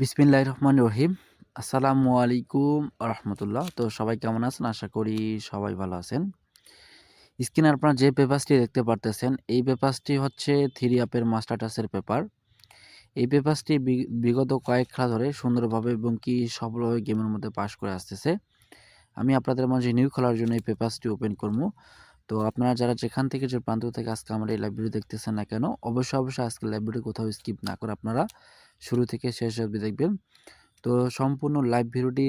বিসমিল্লাহির রহমানির রহিম। আসসালামু আলাইকুম রাহমাতুল্লাহ। তো সবাই কেমন আছেন? আশা করি সবাই ভালো আছেন। স্ক্রিনে আপনারা যে পেপারসটি দেখতে পারতেছেন, এই পেপারসটি হচ্ছে থ্রি অ্যাপের মাস্টার টাচের পেপার। এই পেপারসটি বিগত কয়েক খেলা ধরে সুন্দরভাবে এবং কি সফলভাবে গেমের মধ্যে পাস করে আসতেছে। আমি আপনাদের মাঝে নিউ খেলার জন্য এই পেপারসটি ওপেন করবো। তো আপনারা যারা যেখান থেকে যে প্রান্ত থেকে আজকে আমার এই লাইভ ভিডিও দেখতেছেন না কেন, অবশ্যই আজকের লাইভ ভিডিও কোথাও স্কিপ না করে আপনারা শুরু থেকে শেষ অবধি দেখবেন। তো সম্পূর্ণ লাইভ ভিডিওটি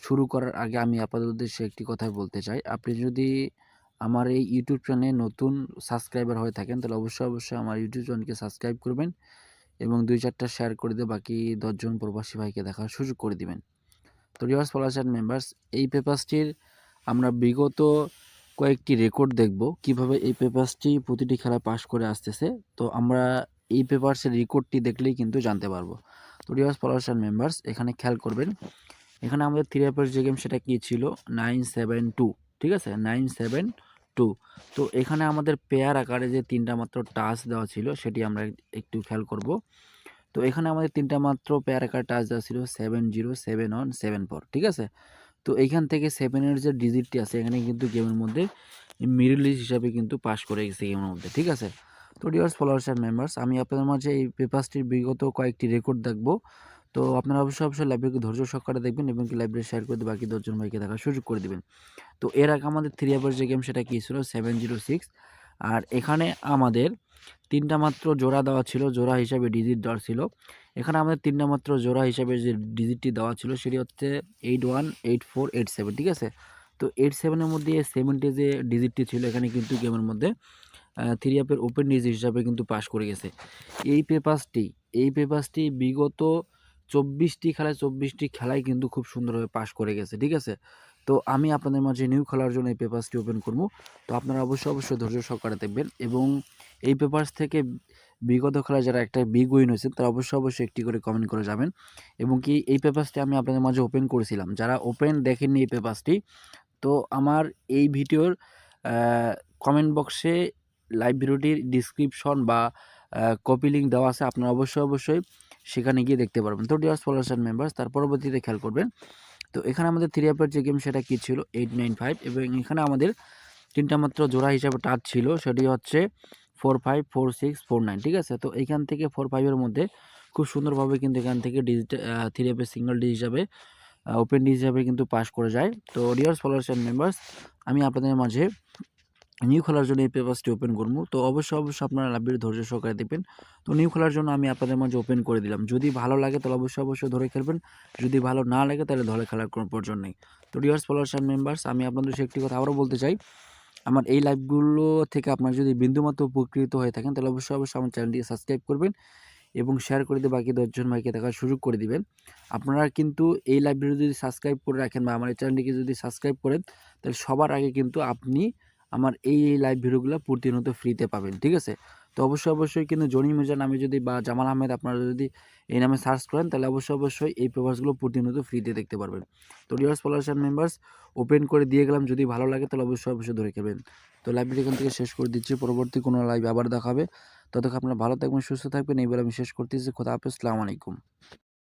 শুরু করার আগে আমি আপনাদের উদ্দেশ্যে একটি কথাই বলতে চাই। আপনি যদি আমার এই ইউটিউব চ্যানেলে নতুন সাবস্ক্রাইবার হয়ে থাকেন, তাহলে অবশ্যই আমার ইউটিউব চ্যানেলকে সাবস্ক্রাইব করবেন এবং ২-৪ টা শেয়ার করে দিয়ে বাকি ১০ জন প্রবাসী ভাইকে দেখার সুযোগ করে দিবেন। তো ভিউয়ার্স, ফলোয়ার্স অ্যান্ড মেম্বার্স, এই পেপারসটির আমরা বিগত কয়েকটি রেকর্ড দেখব, কিভাবে এই পেপারসটি প্রতিটি খেলায় পাস করে আসতেছে। তো আমরা এই পেপারসের রেকর্ডটি দেখলেই কিন্তু জানতে পারবো। তো ভিউয়ার্স, ফলোয়ার্স অ্যান্ড মেম্বার্স, এখানে খেয়াল করবেন, এখানে আমাদের থ্রি অ্যাপের যে গেম সেটা কি ছিল 972, ঠিক আছে, 972। তো এখানে আমাদের পেয়ার আকারে যে ৩টা মাত্র টাচ দেওয়া ছিল সেটি আমরা একটু খেয়াল করব। তো এখানে আমাদের ৩টা মাত্র পেয়ার আকারে টাচ দেওয়া ছিল 70, 71, 74, ঠিক আছে। তো এইখান থেকে 7 এর যে ডিজিটটি আছে এখানে কিন্তু গেমের মধ্যে মিডল লিস্ট হিসাবে কিন্তু পাস করে গেছে গেমের মধ্যে, ঠিক আছে। তো ডিয়ার্স ফলোয়ার্স অ্যান্ড মেম্বার্স, আমি আপনাদের মাঝে এই পেপারসটির বিগত কয়েকটি রেকর্ড দেখব। তো আপনারা অবশ্যই লাইভটিকে ধৈর্য সহকারে দেখবেন এবং কি লাইভটি শেয়ার করে দিয়ে বাকি ১০ জন ভাইকে দেখার সুযোগ করে দিবেন। তো এর আগে আমাদের থ্রি অ্যাপের যে গেম সেটা কি ছিল 706। আর এখানে আমাদের ৩টা মাত্র জোড়া দেওয়া ছিল, জোড়া হিসাবে ডিজিট দেওয়া ছিল। এখানে আমাদের ৩টা মাত্র জোড়া হিসাবে যে ডিজিটটি দেওয়া ছিল সেটি হচ্ছে 81, 84, 87, ঠিক আছে। তো 87 এর মধ্যে 70 যে ডিজিটটি ছিল এখানে কিন্তু গেমের মধ্যে থ্রি অ্যাপের ওপেন ডিজিট হিসাবে কিন্তু পাস করে গেছে। এই পেপারসটি বিগত ২৪টি খেলায় কিন্তু খুব সুন্দরভাবে পাস করে গেছে, ঠিক আছে। তো আমি আপনাদের মাঝে নিউ খেলার জন্য এই পেপারসটি ওপেন করব। তো আপনারা অবশ্যই ধৈর্য সহকারে দেখবেন এবং এই পেপারস থেকে বিগত খেলায় যারা একটা বিগ উইন হয়েছে তারা অবশ্যই একটি করে কমেন্ট করে যাবেন এবং কি এই পেপারসটি আমি আপনাদের মাঝে ওপেন করেছিলাম। যারা ওপেন দেখেননি এই পেপারসটি, তো আমার এই ভিডিওর কমেন্ট বক্সে লাইভ ভিডিওটির ডিসক্রিপশন বা কপি লিঙ্ক দেওয়া আছে, আপনারা অবশ্যই সেখানে গিয়ে দেখতে পারবেন। তো ডিয়ার ফলোয়ার্স অ্যান্ড মেম্বার্স, তার পরবর্তীতে খেয়াল করবেন, তো এখানে আমাদের থ্রি অ্যাপের যে গেম সেটা কী ছিল 895 এবং এখানে আমাদের ৩টা মাত্র জোড়া হিসাবে টাচ ছিল, সেটি হচ্ছে 45, 46, 49, ঠিক আছে। তো এইখান থেকে 45 এর মধ্যে খুব সুন্দরভাবে কিন্তু এখান থেকে থ্রি অ্যাপের সিঙ্গেল ডি হিসাবে ওপেন ডি হিসাবে কিন্তু পাস করে যায়। তো ডিয়ার ফলোয়ার্স অ্যান্ড মেম্বার্স, আমি আপনাদের মাঝে নিউ খেলার জন্য এই পেপারসটি ওপেন করব। তো অবশ্যই আপনারা লাইভটি ধৈর্য সহকারে দেখবেন। তো নিউ খেলার জন্য আমি আপনাদের মাঝে ওপেন করে দিলাম। যদি ভালো লাগে তাহলে অবশ্যই ধরে খেলবেন। যদি ভালো না লাগে তাহলে ধরে খেলার কোনো প্রয়োজন নেই। তো ডিয়ার্স ফলোয়ার্স অ্যান্ড মেম্বার্স, আমি আপনাদের সাথে একটি কথা আবারও বলতে চাই। আমার এই লাইভগুলো থেকে আপনারা যদি বিন্দুমাত্র উপকৃত হয়ে থাকেন তাহলে অবশ্যই আমার চ্যানেলটিকে সাবস্ক্রাইব করবেন এবং শেয়ার করে দিয়ে বাকি ১০ জন ভাইকে দেখার সুযোগ করে দিবেন। আপনারা কিন্তু এই লাইভ ভিডিও যদি সাবস্ক্রাইব করে রাখেন বা আমার এই চ্যানেলটিকে যদি সাবস্ক্রাইব করেন তাহলে সবার আগে কিন্তু আপনি আমার এই লাইভ ভিডিওগুলো প্রতিনিয়ত ফ্রিতে পাবেন, ঠিক আছে। তো অবশ্যই কিন্তু জনি মির্জা নামে যদি বা জামাল আহমেদ আপনারা যদি এই নামে সার্চ করেন তাহলে অবশ্যই এই পেপারসগুলো প্রতিনিয়ত ফ্রিতে দেখতে পারবেন। তো dears followers and members, open করে দিয়ে গেলাম, যদি ভালো লাগে তাহলে অবশ্যই ধরে খেলবেন। তো লাইভটি এখান থেকে শেষ করে দিচ্ছি, পরবর্তী কোনো লাইভ আবার দেখাবে। ততক্ষণ আপনারা ভালো থাকবেন, সুস্থ থাকবেন, এই বলে আমি শেষ করতেছি। খোদা হাফেজ, আসসালামু আলাইকুম।